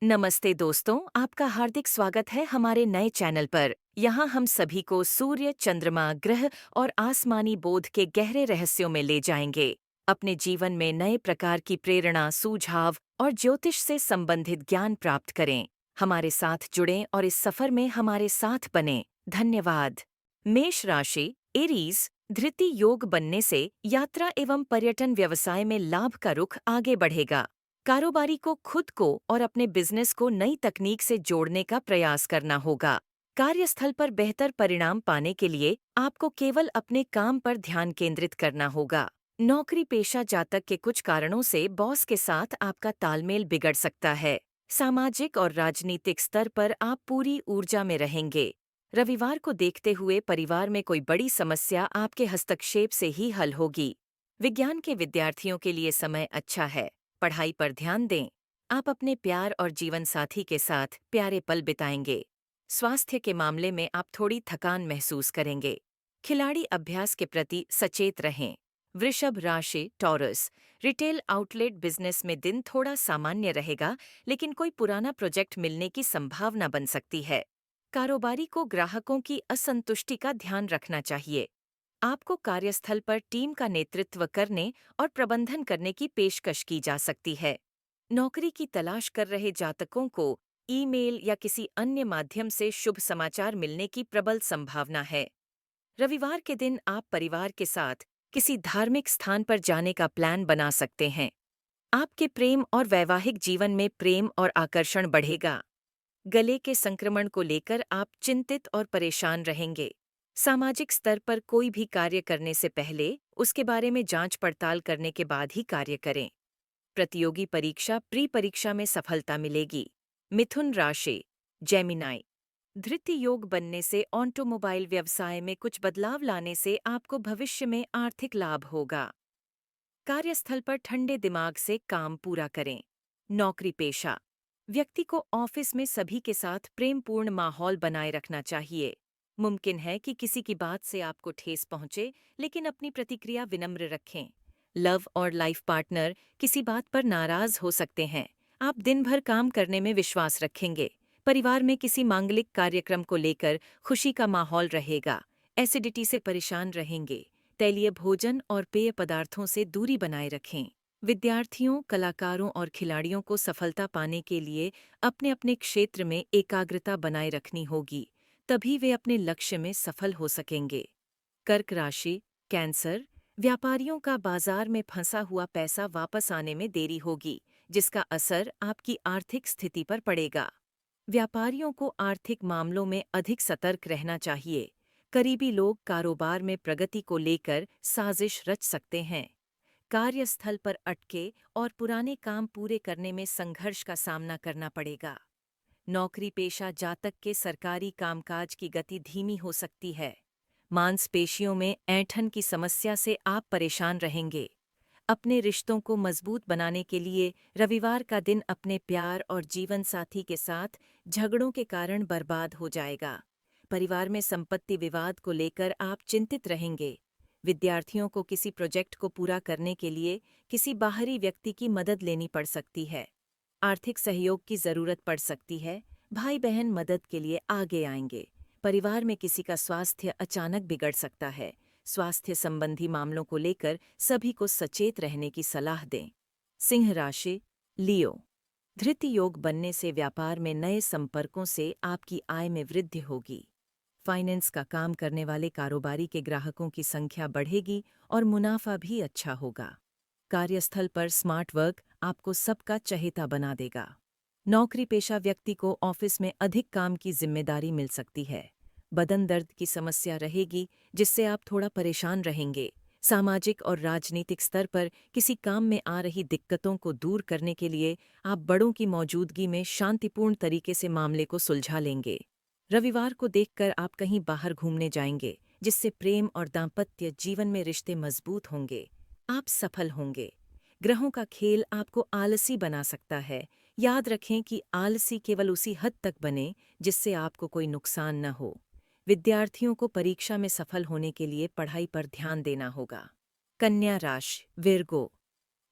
नमस्ते दोस्तों, आपका हार्दिक स्वागत है हमारे नए चैनल पर। यहाँ हम सभी को सूर्य, चंद्रमा, ग्रह और आसमानी बोध के गहरे रहस्यों में ले जाएंगे। अपने जीवन में नए प्रकार की प्रेरणा, सुझाव और ज्योतिष से संबंधित ज्ञान प्राप्त करें। हमारे साथ जुड़ें और इस सफर में हमारे साथ बनें। धन्यवाद। मेष राशि, एरीज, धृति योग बनने से यात्रा एवं पर्यटन व्यवसाय में लाभ का रुख आगे बढ़ेगा। कारोबारी को खुद को और अपने बिजनेस को नई तकनीक से जोड़ने का प्रयास करना होगा। कार्यस्थल पर बेहतर परिणाम पाने के लिए आपको केवल अपने काम पर ध्यान केंद्रित करना होगा। नौकरी पेशा जातक के कुछ कारणों से बॉस के साथ आपका तालमेल बिगड़ सकता है। सामाजिक और राजनीतिक स्तर पर आप पूरी ऊर्जा में रहेंगे। रविवार को देखते हुए परिवार में कोई बड़ी समस्या आपके हस्तक्षेप से ही हल होगी। विज्ञान के विद्यार्थियों के लिए समय अच्छा है। पढ़ाई पर ध्यान दें। आप अपने प्यार और जीवन साथी के साथ प्यारे पल बिताएंगे। स्वास्थ्य के मामले में आप थोड़ी थकान महसूस करेंगे। खिलाड़ी अभ्यास के प्रति सचेत रहें। वृषभ राशि, टॉरस, रिटेल आउटलेट बिजनेस में दिन थोड़ा सामान्य रहेगा, लेकिन कोई पुराना प्रोजेक्ट मिलने की संभावना बन सकती है। कारोबारी को ग्राहकों की असंतुष्टि का ध्यान रखना चाहिए। आपको कार्यस्थल पर टीम का नेतृत्व करने और प्रबंधन करने की पेशकश की जा सकती है। नौकरी की तलाश कर रहे जातकों को ईमेल या किसी अन्य माध्यम से शुभ समाचार मिलने की प्रबल संभावना है। रविवार के दिन आप परिवार के साथ किसी धार्मिक स्थान पर जाने का प्लान बना सकते हैं। आपके प्रेम और वैवाहिक जीवन में प्रेम और आकर्षण बढ़ेगा। गले के संक्रमण को लेकर आप चिंतित और परेशान रहेंगे। सामाजिक स्तर पर कोई भी कार्य करने से पहले उसके बारे में जांच पड़ताल करने के बाद ही कार्य करें। प्रतियोगी परीक्षा प्री परीक्षा में सफलता मिलेगी। मिथुन राशि, जेमिनाई, धृति योग बनने से ऑटोमोबाइल व्यवसाय में कुछ बदलाव लाने से आपको भविष्य में आर्थिक लाभ होगा। कार्यस्थल पर ठंडे दिमाग से काम पूरा करें। नौकरी पेशा, व्यक्ति को ऑफिस में सभी के साथ प्रेमपूर्ण माहौल बनाए रखना चाहिए। मुमकिन है कि किसी की बात से आपको ठेस पहुंचे, लेकिन अपनी प्रतिक्रिया विनम्र रखें। लव और लाइफ पार्टनर किसी बात पर नाराज हो सकते हैं। आप दिन भर काम करने में विश्वास रखेंगे। परिवार में किसी मांगलिक कार्यक्रम को लेकर खुशी का माहौल रहेगा। एसिडिटी से परेशान रहेंगे। तैलीय भोजन और पेय पदार्थों से दूरी बनाए रखें। विद्यार्थियों, कलाकारों और खिलाड़ियों को सफलता पाने के लिए अपने अपने क्षेत्र में एकाग्रता बनाए रखनी होगी, तभी वे अपने लक्ष्य में सफल हो सकेंगे। कर्क राशि, कैंसर, व्यापारियों का बाजार में फंसा हुआ पैसा वापस आने में देरी होगी, जिसका असर आपकी आर्थिक स्थिति पर पड़ेगा। व्यापारियों को आर्थिक मामलों में अधिक सतर्क रहना चाहिए। करीबी लोग कारोबार में प्रगति को लेकर साजिश रच सकते हैं। कार्यस्थल पर अटके और पुराने काम पूरे करने में संघर्ष का सामना करना पड़ेगा। नौकरी पेशा जातक के सरकारी कामकाज की गति धीमी हो सकती है। मांसपेशियों में ऐंठन की समस्या से आप परेशान रहेंगे। अपने रिश्तों को मजबूत बनाने के लिए रविवार का दिन अपने प्यार और जीवन साथी के साथ झगड़ों के कारण बर्बाद हो जाएगा। परिवार में संपत्ति विवाद को लेकर आप चिंतित रहेंगे। विद्यार्थियों को किसी प्रोजेक्ट को पूरा करने के लिए किसी बाहरी व्यक्ति की मदद लेनी पड़ सकती है। आर्थिक सहयोग की जरूरत पड़ सकती है। भाई बहन मदद के लिए आगे आएंगे। परिवार में किसी का स्वास्थ्य अचानक बिगड़ सकता है। स्वास्थ्य संबंधी मामलों को लेकर सभी को सचेत रहने की सलाह दें। सिंह राशि, लियो, धृति योग बनने से व्यापार में नए संपर्कों से आपकी आय में वृद्धि होगी। फाइनेंस का काम करने वाले कारोबारी के ग्राहकों की संख्या बढ़ेगी और मुनाफा भी अच्छा होगा। कार्यस्थल पर स्मार्ट वर्क आपको सबका चहेता बना देगा। नौकरी पेशा व्यक्ति को ऑफिस में अधिक काम की जिम्मेदारी मिल सकती है। बदन दर्द की समस्या रहेगी, जिससे आप थोड़ा परेशान रहेंगे। सामाजिक और राजनीतिक स्तर पर किसी काम में आ रही दिक्कतों को दूर करने के लिए आप बड़ों की मौजूदगी में शांतिपूर्ण तरीके से मामले को सुलझा लेंगे। रविवार को देखकर आप कहीं बाहर घूमने जाएंगे, जिससे प्रेम और दाम्पत्य जीवन में रिश्ते मजबूत होंगे। आप सफल होंगे। ग्रहों का खेल आपको आलसी बना सकता है। याद रखें कि आलसी केवल उसी हद तक बने जिससे आपको कोई नुकसान न हो। विद्यार्थियों को परीक्षा में सफल होने के लिए पढ़ाई पर ध्यान देना होगा। कन्या राशि, विर्गो,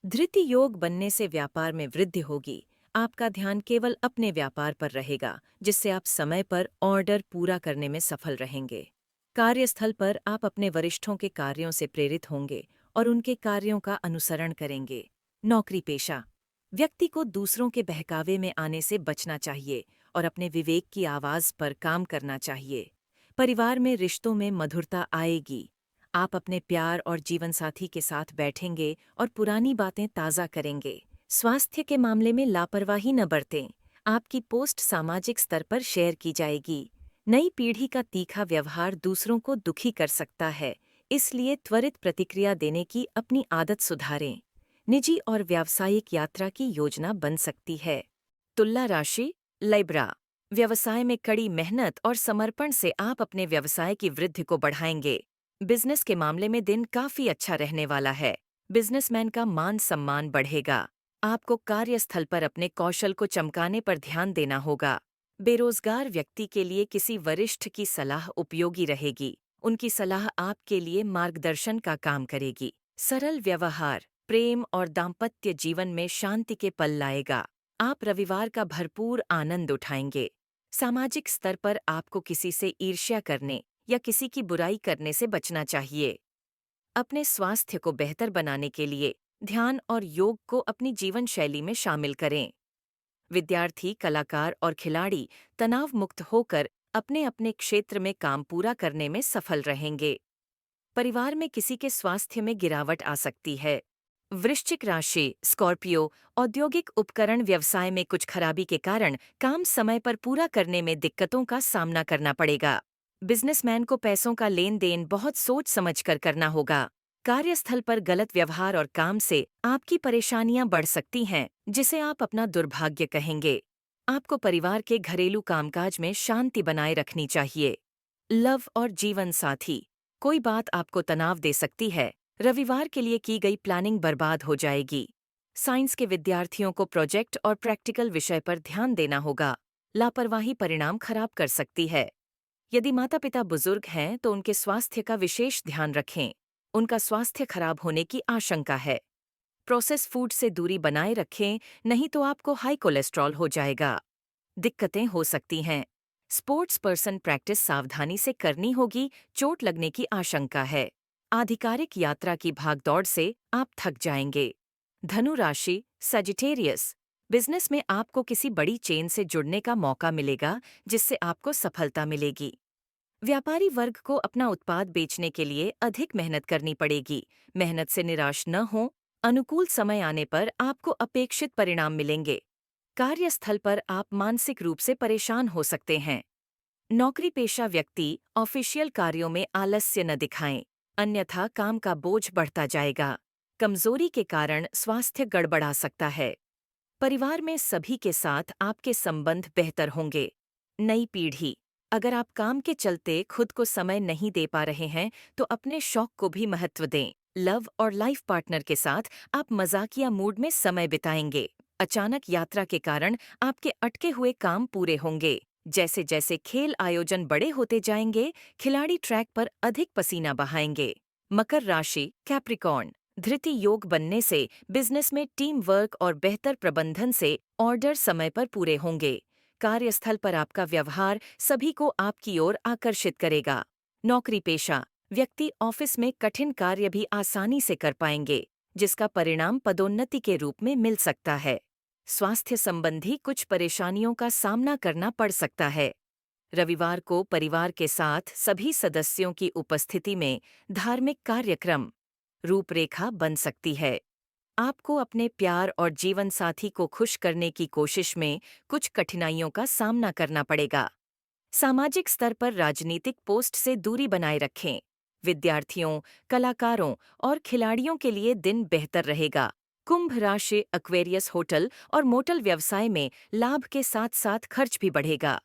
धृति योग बनने से व्यापार में वृद्धि होगी। आपका ध्यान केवल अपने व्यापार पर रहेगा, जिससे आप समय पर ऑर्डर पूरा करने में सफल रहेंगे। कार्यस्थल पर आप अपने वरिष्ठों के कार्यों से प्रेरित होंगे और उनके कार्यों का अनुसरण करेंगे। नौकरी पेशा व्यक्ति को दूसरों के बहकावे में आने से बचना चाहिए और अपने विवेक की आवाज पर काम करना चाहिए। परिवार में रिश्तों में मधुरता आएगी। आप अपने प्यार और जीवनसाथी के साथ बैठेंगे और पुरानी बातें ताज़ा करेंगे। स्वास्थ्य के मामले में लापरवाही न बरतें। आपकी पोस्ट सामाजिक स्तर पर शेयर की जाएगी। नई पीढ़ी का तीखा व्यवहार दूसरों को दुखी कर सकता है, इसलिए त्वरित प्रतिक्रिया देने की अपनी आदत सुधारें। निजी और व्यावसायिक यात्रा की योजना बन सकती है। तुला राशि लाइब्रा व्यवसाय में कड़ी मेहनत और समर्पण से आप अपने व्यवसाय की वृद्धि को बढ़ाएंगे। बिजनेस के मामले में दिन काफी अच्छा रहने वाला है। बिजनेसमैन का मान सम्मान बढ़ेगा। आपको कार्यस्थल पर अपने कौशल को चमकाने पर ध्यान देना होगा। बेरोजगार व्यक्ति के लिए किसी वरिष्ठ की सलाह उपयोगी रहेगी। उनकी सलाह आपके लिए मार्गदर्शन का काम करेगी। सरल व्यवहार प्रेम और दाम्पत्य जीवन में शांति के पल लाएगा। आप रविवार का भरपूर आनंद उठाएंगे। सामाजिक स्तर पर आपको किसी से ईर्ष्या करने या किसी की बुराई करने से बचना चाहिए। अपने स्वास्थ्य को बेहतर बनाने के लिए ध्यान और योग को अपनी जीवन शैली में शामिल करें। विद्यार्थी, कलाकार और खिलाड़ी तनाव मुक्त होकर अपने अपने क्षेत्र में काम पूरा करने में सफल रहेंगे। परिवार में किसी के स्वास्थ्य में गिरावट आ सकती है। वृश्चिक राशि स्कॉर्पियो औद्योगिक उपकरण व्यवसाय में कुछ खराबी के कारण काम समय पर पूरा करने में दिक्कतों का सामना करना पड़ेगा। बिजनेसमैन को पैसों का लेन देन बहुत सोच समझकर करना होगा। कार्यस्थल पर गलत व्यवहार और काम से आपकी परेशानियां बढ़ सकती हैं, जिसे आप अपना दुर्भाग्य कहेंगे। आपको परिवार के घरेलू कामकाज में शांति बनाए रखनी चाहिए। लव और जीवन साथी कोई बात आपको तनाव दे सकती है। रविवार के लिए की गई प्लानिंग बर्बाद हो जाएगी। साइंस के विद्यार्थियों को प्रोजेक्ट और प्रैक्टिकल विषय पर ध्यान देना होगा। लापरवाही परिणाम खराब कर सकती है। यदि माता पिता बुजुर्ग हैं तो उनके स्वास्थ्य का विशेष ध्यान रखें। उनका स्वास्थ्य खराब होने की आशंका है। प्रोसेस फूड से दूरी बनाए रखें, नहीं तो आपको हाई कोलेस्ट्रॉल हो जाएगा। दिक्कतें हो सकती हैं। स्पोर्ट्स पर्सन प्रैक्टिस सावधानी से करनी होगी, चोट लगने की आशंका है। आधिकारिक यात्रा की भागदौड़ से आप थक जाएंगे। धनु राशि सजिटेरियस बिजनेस में आपको किसी बड़ी चेन से जुड़ने का मौका मिलेगा, जिससे आपको सफलता मिलेगी। व्यापारी वर्ग को अपना उत्पाद बेचने के लिए अधिक मेहनत करनी पड़ेगी। मेहनत से निराश न हो। अनुकूल समय आने पर आपको अपेक्षित परिणाम मिलेंगे। कार्यस्थल पर आप मानसिक रूप से परेशान हो सकते हैं। नौकरी पेशा व्यक्ति ऑफिशियल कार्यों में आलस्य न दिखाएं, अन्यथा काम का बोझ बढ़ता जाएगा। कमजोरी के कारण स्वास्थ्य गड़बड़ा सकता है। परिवार में सभी के साथ आपके संबंध बेहतर होंगे। नई पीढ़ी अगर आप काम के चलते खुद को समय नहीं दे पा रहे हैं तो अपने शौक को भी महत्व दें। लव और लाइफ पार्टनर के साथ आप मजाकिया मूड में समय बिताएंगे। अचानक यात्रा के कारण आपके अटके हुए काम पूरे होंगे। जैसे जैसे खेल आयोजन बड़े होते जाएंगे, खिलाड़ी ट्रैक पर अधिक पसीना बहाएंगे। मकर राशि कैप्रिकॉर्न धृति योग बनने से बिजनेस में टीम वर्क और बेहतर प्रबंधन से ऑर्डर समय पर पूरे होंगे। कार्यस्थल पर आपका व्यवहार सभी को आपकी ओर आकर्षित करेगा। नौकरी पेशा व्यक्ति ऑफिस में कठिन कार्य भी आसानी से कर पाएंगे, जिसका परिणाम पदोन्नति के रूप में मिल सकता है। स्वास्थ्य संबंधी कुछ परेशानियों का सामना करना पड़ सकता है। रविवार को परिवार के साथ सभी सदस्यों की उपस्थिति में धार्मिक कार्यक्रम रूपरेखा बन सकती है। आपको अपने प्यार और जीवन साथी को खुश करने की कोशिश में कुछ कठिनाइयों का सामना करना पड़ेगा। सामाजिक स्तर पर राजनीतिक पोस्ट से दूरी बनाए रखें। विद्यार्थियों, कलाकारों और खिलाड़ियों के लिए दिन बेहतर रहेगा। कुंभ राशि एक्वेरियस होटल और मोटल व्यवसाय में लाभ के साथ साथ खर्च भी बढ़ेगा।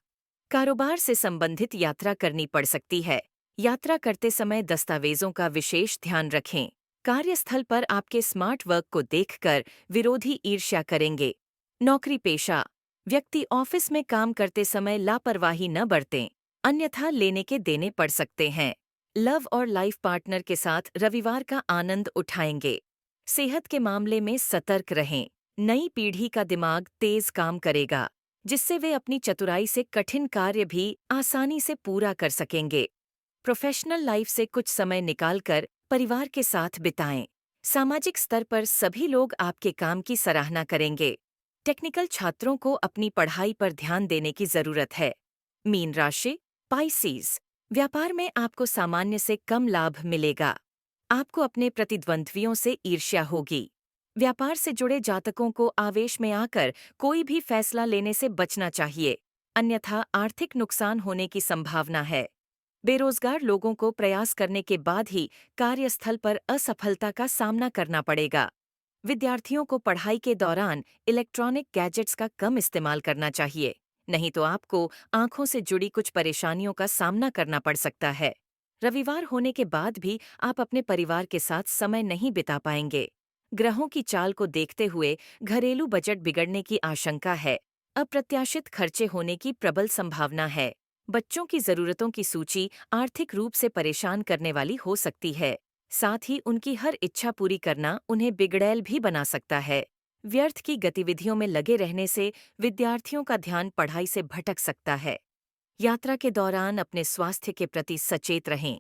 कारोबार से संबंधित यात्रा करनी पड़ सकती है। यात्रा करते समय दस्तावेजों का विशेष ध्यान रखें। कार्यस्थल पर आपके स्मार्ट वर्क को देखकर विरोधी ईर्ष्या करेंगे। नौकरी पेशा व्यक्ति ऑफिस में काम करते समय लापरवाही न बरतें, अन्यथा लेने के देने पड़ सकते हैं। लव और लाइफ पार्टनर के साथ रविवार का आनंद उठाएंगे। सेहत के मामले में सतर्क रहें। नई पीढ़ी का दिमाग तेज काम करेगा, जिससे वे अपनी चतुराई से कठिन कार्य भी आसानी से पूरा कर सकेंगे। प्रोफेशनल लाइफ से कुछ समय निकालकर परिवार के साथ बिताएं। सामाजिक स्तर पर सभी लोग आपके काम की सराहना करेंगे। टेक्निकल छात्रों को अपनी पढ़ाई पर ध्यान देने की जरूरत है। मीन राशि, पाइसीज। व्यापार में आपको सामान्य से कम लाभ मिलेगा। आपको अपने प्रतिद्वंद्वियों से ईर्ष्या होगी। व्यापार से जुड़े जातकों को आवेश में आकर कोई भी फैसला लेने से बचना चाहिए, अन्यथा आर्थिक नुकसान होने की संभावना है। बेरोजगार लोगों को प्रयास करने के बाद ही कार्यस्थल पर असफलता का सामना करना पड़ेगा। विद्यार्थियों को पढ़ाई के दौरान इलेक्ट्रॉनिक गैजेट्स का कम इस्तेमाल करना चाहिए, नहीं तो आपको आंखों से जुड़ी कुछ परेशानियों का सामना करना पड़ सकता है। रविवार होने के बाद भी आप अपने परिवार के साथ समय नहीं बिता पाएंगे। ग्रहों की चाल को देखते हुए घरेलू बजट बिगड़ने की आशंका है। अप्रत्याशित खर्चे होने की प्रबल संभावना है। बच्चों की जरूरतों की सूची आर्थिक रूप से परेशान करने वाली हो सकती है। साथ ही उनकी हर इच्छा पूरी करना उन्हें बिगड़ैल भी बना सकता है। व्यर्थ की गतिविधियों में लगे रहने से विद्यार्थियों का ध्यान पढ़ाई से भटक सकता है। यात्रा के दौरान अपने स्वास्थ्य के प्रति सचेत रहें।